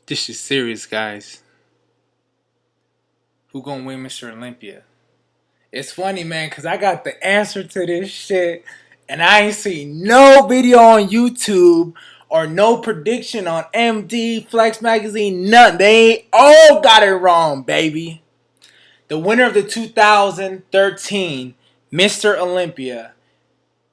This is serious, guys. Who gonna win Mr. Olympia? It's funny, man, because I got the answer to this shit, and I ain't seen no video on YouTube or no prediction on MD, Flex Magazine, nothing. They all got it wrong, baby. The winner of the 2013 Mr. Olympia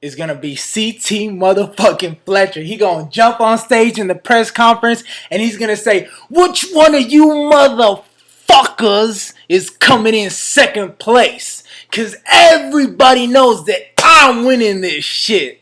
is gonna be CT motherfucking Fletcher. He gonna jump on stage in the press conference and he's gonna say, "Which one of you motherfuckers is coming in second place? Cause everybody knows that I'm winning this shit."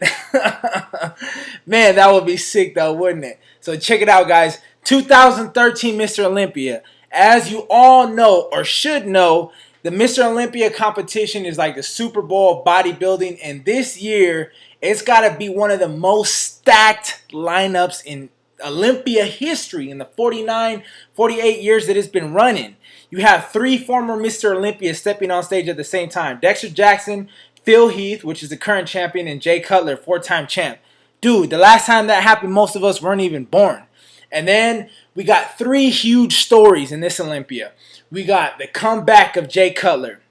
Man, that would be sick though, wouldn't it? So check it out, guys. 2013 Mr. Olympia. As you all know or should know, the Mr. Olympia competition is like the Super Bowl of bodybuilding, and this year it's got to be one of the most stacked lineups in Olympia history in the 49, 48 years that it's been running. You have three former Mr. Olympia stepping on stage at the same time. Dexter Jackson, Phil Heath, which is the current champion, and Jay Cutler, four-time champ. Dude, the last time that happened, most of us weren't even born. And then we got three huge stories in this Olympia. We got the comeback of Jay Cutler.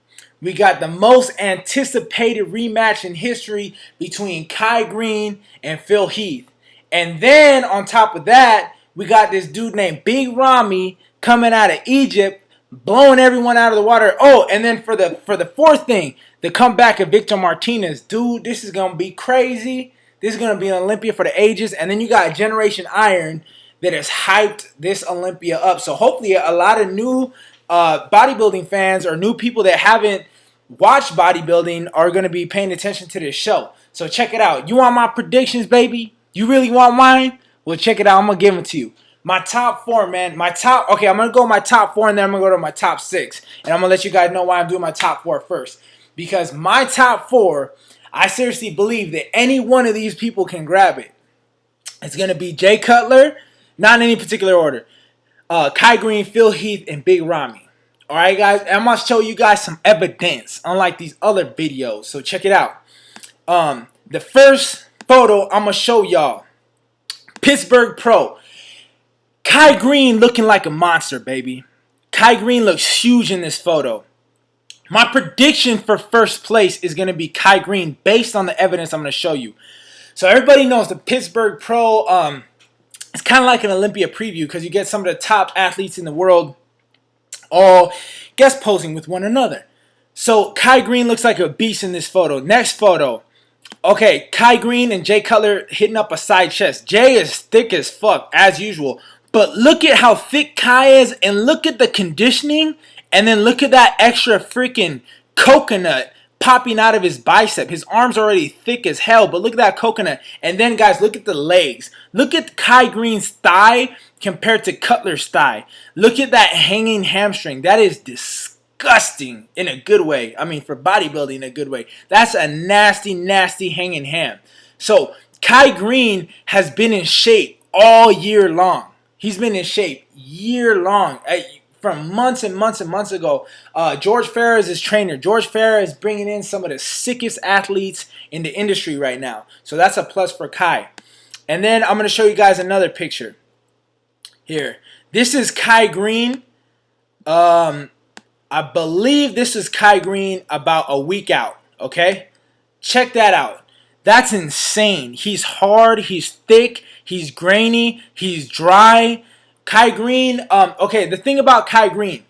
We got the most anticipated rematch in history between Kai Greene and Phil Heath. And then on top of that, we got this dude named Big Ramy coming out of Egypt, blowing everyone out of the water. Oh, and then for the fourth thing, the comeback of Victor Martinez. Dude, this is going to be crazy. This is going to be an Olympia for the ages. And then you got Generation Iron that has hyped this Olympia up. So hopefully a lot of new bodybuilding fans or new people that haven't watched bodybuilding are going to be paying attention to this show. So check it out. You want my predictions, baby? You really want mine? Well, check it out. I'm going to give them to you. My top four, man. Okay, I'm going to go my top four and then I'm going to go to my top six. And I'm going to let you guys know why I'm doing my top four first. Because my top four, I seriously believe that any one of these people can grab it. It's going to be Jay Cutler, not in any particular order. Kai Greene, Phil Heath, and Big Ramy. Alright, guys? And I'm going to show you guys some evidence, unlike these other videos. So check it out. The first photo I'm going to show y'all. Pittsburgh Pro. Kai Greene looking like a monster, baby. Kai Greene looks huge in this photo. My prediction for first place is going to be Kai Greene based on the evidence I'm going to show you. So everybody knows the Pittsburgh Pro, it's kind of like an Olympia preview because you get some of the top athletes in the world all guest posing with one another. So Kai Greene looks like a beast in this photo. Next photo. Okay, Kai Greene and Jay Cutler hitting up a side chest. Jay is thick as fuck, as usual. But look at how thick Kai is, and look at the conditioning, and then look at that extra freaking coconut popping out of his bicep. His arm's already thick as hell, but look at that coconut. And then, guys, look at the legs. Look at Kai Greene's thigh compared to Cutler's thigh. Look at that hanging hamstring. That is disgusting in a good way. I mean, for bodybuilding in a good way. That's a nasty, nasty hanging ham. So, Kai Greene has been in shape all year long. He's been in shape year long. From months and months and months ago. George Farah is his trainer. George Farah is bringing in some of the sickest athletes in the industry right now. So that's a plus for Kai. And then I'm going to show you guys another picture. Here. This is Kai Greene. I believe this is Kai Greene about a week out. Okay? Check that out. That's insane. He's hard. He's thick. He's grainy. He's dry. Kai Greene, okay, the thing about Kai Greene,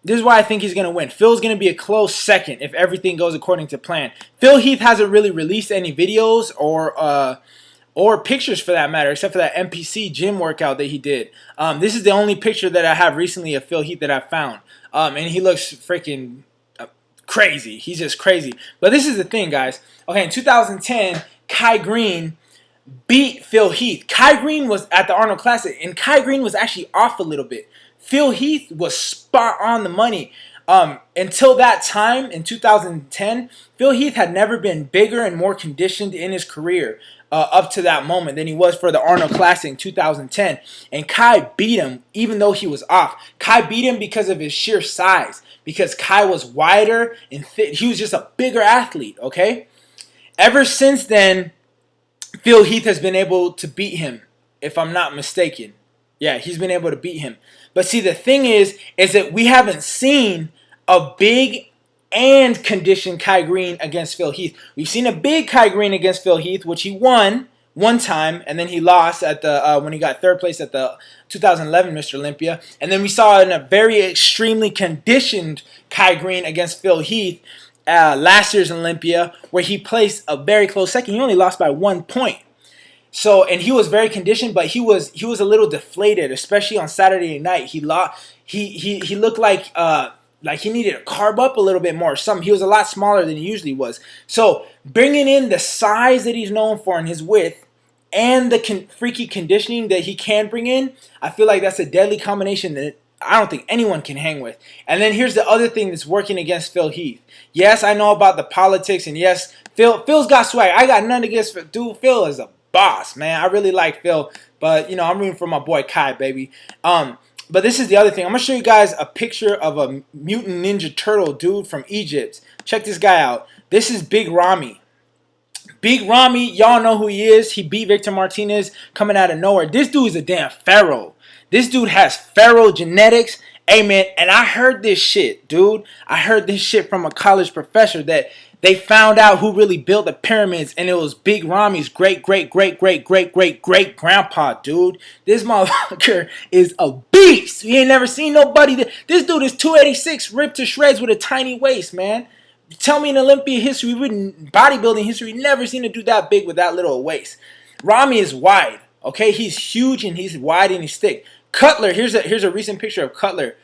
this is why I think he's going to win. Phil's going to be a close second if everything goes according to plan. Phil Heath hasn't really released any videos or pictures for that matter, except for that NPC gym workout that he did. This is the only picture that I have recently of Phil Heath that I found. And he looks freaking crazy. He's just crazy. But this is the thing, guys. Okay, in 2010, Kai Greene beat Phil Heath. Kai Greene was at the Arnold Classic, and Kai Greene was actually off a little bit. Phil Heath was spot on the money. Until that time, in 2010, Phil Heath had never been bigger and more conditioned in his career up to that moment than he was for the Arnold Classic in 2010. And Kai beat him even though he was off. Kai beat him because of his sheer size, because Kai was wider and thick. He was just a bigger athlete, okay? Ever since then, Phil Heath has been able to beat him, if I'm not mistaken. Yeah, he's been able to beat him. But see, the thing is that we haven't seen a big and conditioned Kai Greene against Phil Heath. We've seen a big Kai Greene against Phil Heath, which he won one time, and then he lost at the when he got third place at the 2011 Mr. Olympia. And then we saw a very extremely conditioned Kai Greene against Phil Heath last year's Olympia, where he placed a very close second. He only lost by 1 point. So, and he was very conditioned, but he was a little deflated, especially on Saturday night. He looked like he needed to carb up a little bit more or something. He was a lot smaller than he usually was. So, bringing in the size that he's known for and his width and the freaky conditioning that he can bring in, I feel like that's a deadly combination that I don't think anyone can hang with. And then here's the other thing that's working against Phil Heath. Yes, I know about the politics, and yes, Phil's got swag. I got nothing against Phil. Dude, Phil is a boss, man. I really like Phil, but I'm rooting for my boy Kai, baby. But this is the other thing. I'm gonna show you guys a picture of a mutant ninja turtle dude from Egypt. Check this guy out. This is Big Ramy. Big Ramy, y'all know who he is. He beat Victor Martinez coming out of nowhere. This dude is a damn pharaoh. This dude has pharaoh genetics. Hey, man, and I heard this shit, dude. I heard this shit from a college professor that they found out who really built the pyramids, and it was Big Ramy's great-great-great-great-great-great-grandpa, dude. This motherfucker is a beast. You ain't never seen nobody. This dude is 286, ripped to shreds with a tiny waist, man. Tell me in Olympia history, bodybuilding history, never seen a dude that big with that little a waist. Ramy is wide, okay? He's huge and he's wide and he's thick. Cutler, here's a recent picture of Cutler.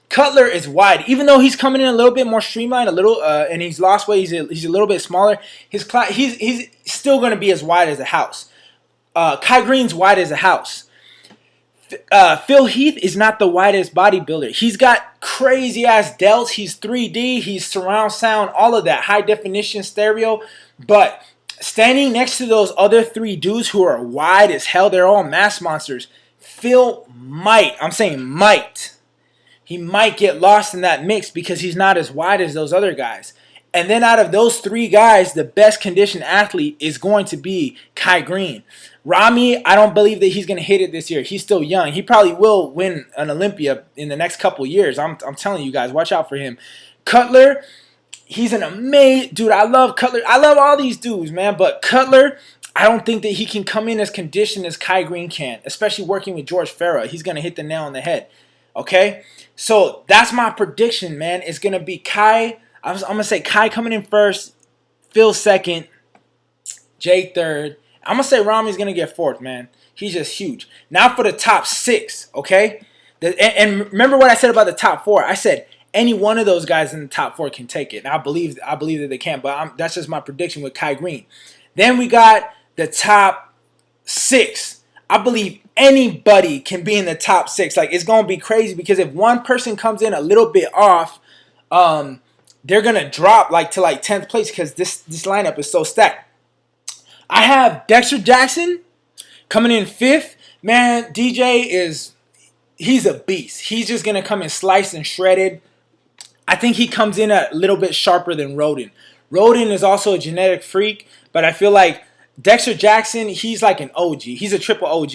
Cutler is wide, even though he's coming in a little bit more streamlined, and he's lost weight. He's a little bit smaller. He's still going to be as wide as a house. Kai Greene's wide as a house. Phil Heath is not the widest bodybuilder. He's got crazy ass delts. He's 3D. He's surround sound, all of that, high definition stereo. But standing next to those other three dudes who are wide as hell, they're all mass monsters. Phil might, I'm saying might, he might get lost in that mix because he's not as wide as those other guys. And then out of those three guys, the best conditioned athlete is going to be Kai Greene. Ramy, I don't believe that he's going to hit it this year. He's still young. He probably will win an Olympia in the next couple years. I'm telling you guys, watch out for him. Cutler, he's an amazing dude. I love Cutler. I love all these dudes, man. But Cutler, I don't think that he can come in as conditioned as Kai Greene can, especially working with George Farah. He's going to hit the nail on the head. Okay? So that's my prediction, man. It's going to be Kai. I'm going to say Kai coming in first, Phil second, Jay third. I'm going to say Ramy's going to get fourth, man. He's just huge. Now for the top six, okay? And remember what I said about the top four. I said any one of those guys in the top four can take it. And I believe that they can, but that's just my prediction with Kai Greene. Then we got the top six. I believe anybody can be in the top six. Like, it's going to be crazy because if one person comes in a little bit off, they're going to drop to 10th place because this lineup is so stacked. I have Dexter Jackson coming in fifth. Man, DJ he's a beast. He's just going to come in sliced and shredded. I think he comes in a little bit sharper than Roden. Roden is also a genetic freak, but I feel like Dexter Jackson, he's like an OG. He's a triple OG.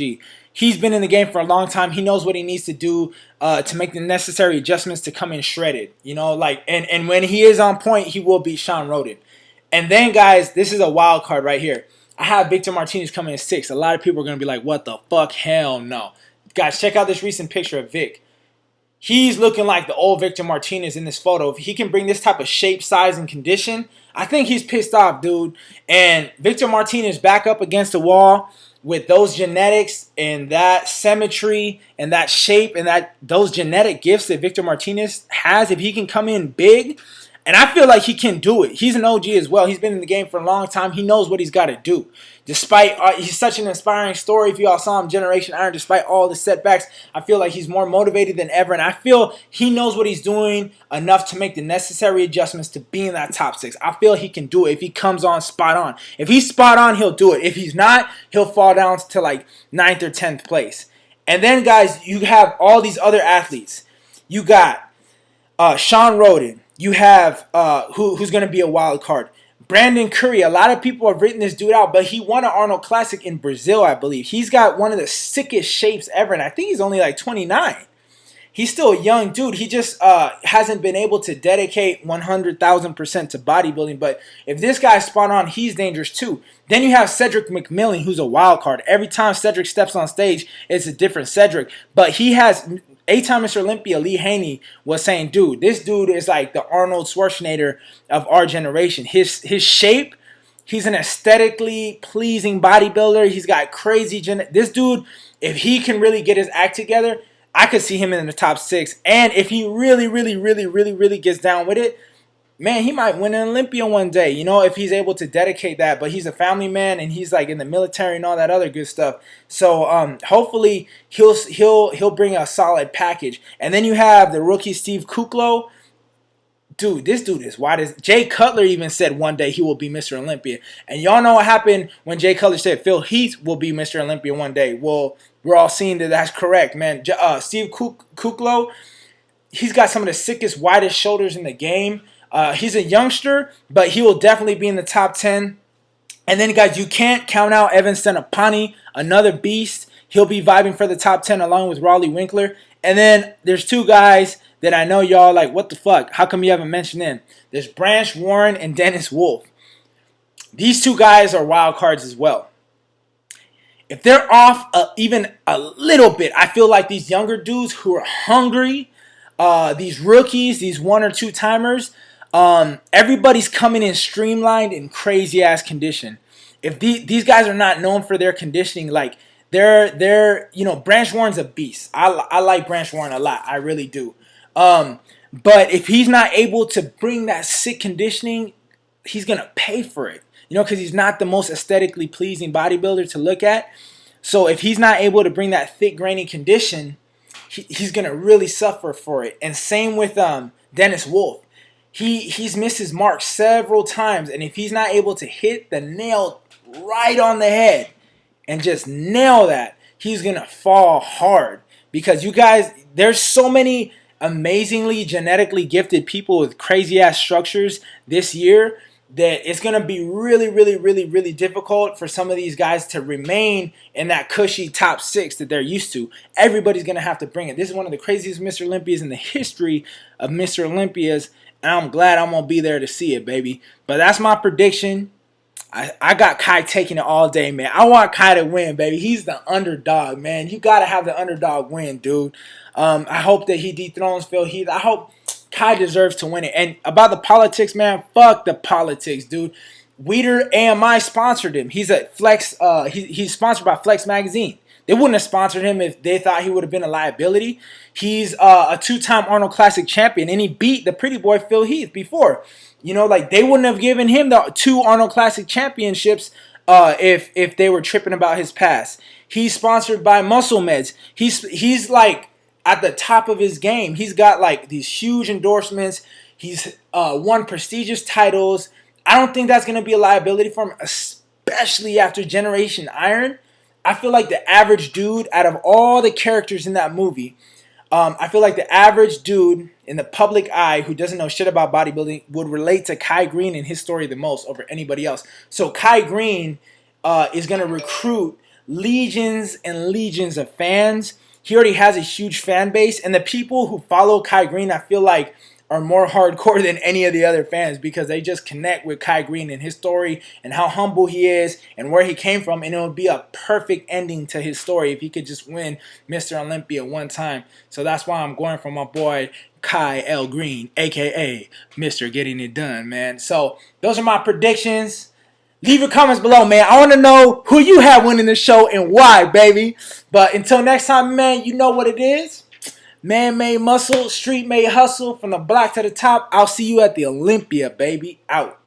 He's been in the game for a long time. He knows what he needs to do to make the necessary adjustments to come in shredded. And when he is on point, he will beat Sean Roden. And then, guys, this is a wild card right here. I have Victor Martinez coming in sixth. A lot of people are going to be like, what the fuck? Hell no. Guys, check out this recent picture of Vic. He's looking like the old Victor Martinez in this photo. If he can bring this type of shape, size, and condition, I think he's pissed off, dude. And Victor Martinez back up against the wall with those genetics and that symmetry and that shape and those genetic gifts that Victor Martinez has. If he can come in big, and I feel like he can do it. He's an OG as well. He's been in the game for a long time. He knows what he's got to do. Despite, he's such an inspiring story. If you all saw him, Generation Iron, despite all the setbacks, I feel like he's more motivated than ever. And I feel he knows what he's doing enough to make the necessary adjustments to be in that top six. I feel he can do it if he comes on spot on. If he's spot on, he'll do it. If he's not, he'll fall down to 9th or 10th place. And then, guys, you have all these other athletes. You got Sean Roden. You have who's going to be a wild card. Brandon Curry, a lot of people have written this dude out, but he won an Arnold Classic in Brazil, I believe. He's got one of the sickest shapes ever, and I think he's only like 29. He's still a young dude. He just hasn't been able to dedicate 100,000% to bodybuilding. But if this guy's spot on, he's dangerous too. Then you have Cedric McMillan, who's a wild card. Every time Cedric steps on stage, it's a different Cedric. But he has, 8-time Mr. Olympia, Lee Haney, was saying, dude, this dude is like the Arnold Schwarzenegger of our generation. His shape, he's an aesthetically pleasing bodybuilder. He's got crazy this dude, if he can really get his act together, I could see him in the top 6. And if he really gets down with it, man, he might win an Olympia one day, you know, if he's able to dedicate that. But he's a family man, and he's like in the military and all that other good stuff. So hopefully he'll bring a solid package. And then you have the rookie Steve Kuklo. Dude, this dude is wide as... Jay Cutler even said one day he will be Mr. Olympia. And y'all know what happened when Jay Cutler said Phil Heath will be Mr. Olympia one day. Well, we're all seeing that that's correct, man. Steve Kuklo, he's got some of the sickest, widest shoulders in the game. He's a youngster, but he will definitely be in the top 10. And then, guys, you can't count out Evan Stenopani, another beast. He'll be vibing for the top 10 along with Raleigh Winkler. And then there's 2 guys that I know y'all like, what the fuck? How come you haven't mentioned them? There's Branch Warren and Dennis Wolf. These 2 guys are wild cards as well. If they're off even a little bit, I feel like these younger dudes who are hungry, these rookies, these 1 or 2 timers, everybody's coming in streamlined in crazy ass condition. If these guys are not known for their conditioning, like they're you know, Branch Warren's a beast. I like Branch Warren a lot. I really do. But if he's not able to bring that sick conditioning, he's gonna pay for it. You know, because he's not the most aesthetically pleasing bodybuilder to look at. So if he's not able to bring that thick, grainy condition, he's going to really suffer for it. And same with Dennis Wolf. He's missed his mark several times. And if he's not able to hit the nail right on the head and just nail that, he's going to fall hard. Because you guys, there's so many amazingly genetically gifted people with crazy-ass structures this year that it's going to be really difficult for some of these guys to remain in that cushy top 6 that they're used to. Everybody's going to have to bring it. This is one of the craziest Mr. Olympias in the history of Mr. Olympias, and I'm glad I'm going to be there to see it, baby. But that's my prediction. I got Kai taking it all day, man. I want Kai to win, baby. He's the underdog, man. You got to have the underdog win, dude. I hope that he dethrones Phil Heath. I hope Kai deserves to win it. And about the politics, man, fuck the politics, dude. Weider AMI sponsored him. He's a Flex. He's sponsored by Flex Magazine. They wouldn't have sponsored him if they thought he would have been a liability. He's a 2-time Arnold Classic champion, and he beat the pretty boy Phil Heath before. You know, like they wouldn't have given him the 2 Arnold Classic championships if they were tripping about his past. He's sponsored by Muscle Meds. He's like at the top of his game. He's got like these huge endorsements. He's won prestigious titles. I don't think that's going to be a liability for him, especially after Generation Iron. I feel like the average dude, out of all the characters in that movie, I feel like the average dude in the public eye who doesn't know shit about bodybuilding would relate to Kai Greene and his story the most over anybody else. So Kai Greene is going to recruit legions and legions of fans. He already has a huge fan base, and the people who follow Kai Greene, I feel like, are more hardcore than any of the other fans because they just connect with Kai Greene and his story and how humble he is and where he came from. And it would be a perfect ending to his story if he could just win Mr. Olympia one time. So that's why I'm going for my boy Kai L. Greene, a.k.a. Mr. Getting It Done, man. So those are my predictions. Leave your comments below, man. I want to know who you have winning the show and why, baby. But until next time, man, you know what it is. Man-made muscle, street-made hustle, from the block to the top. I'll see you at the Olympia, baby. Out.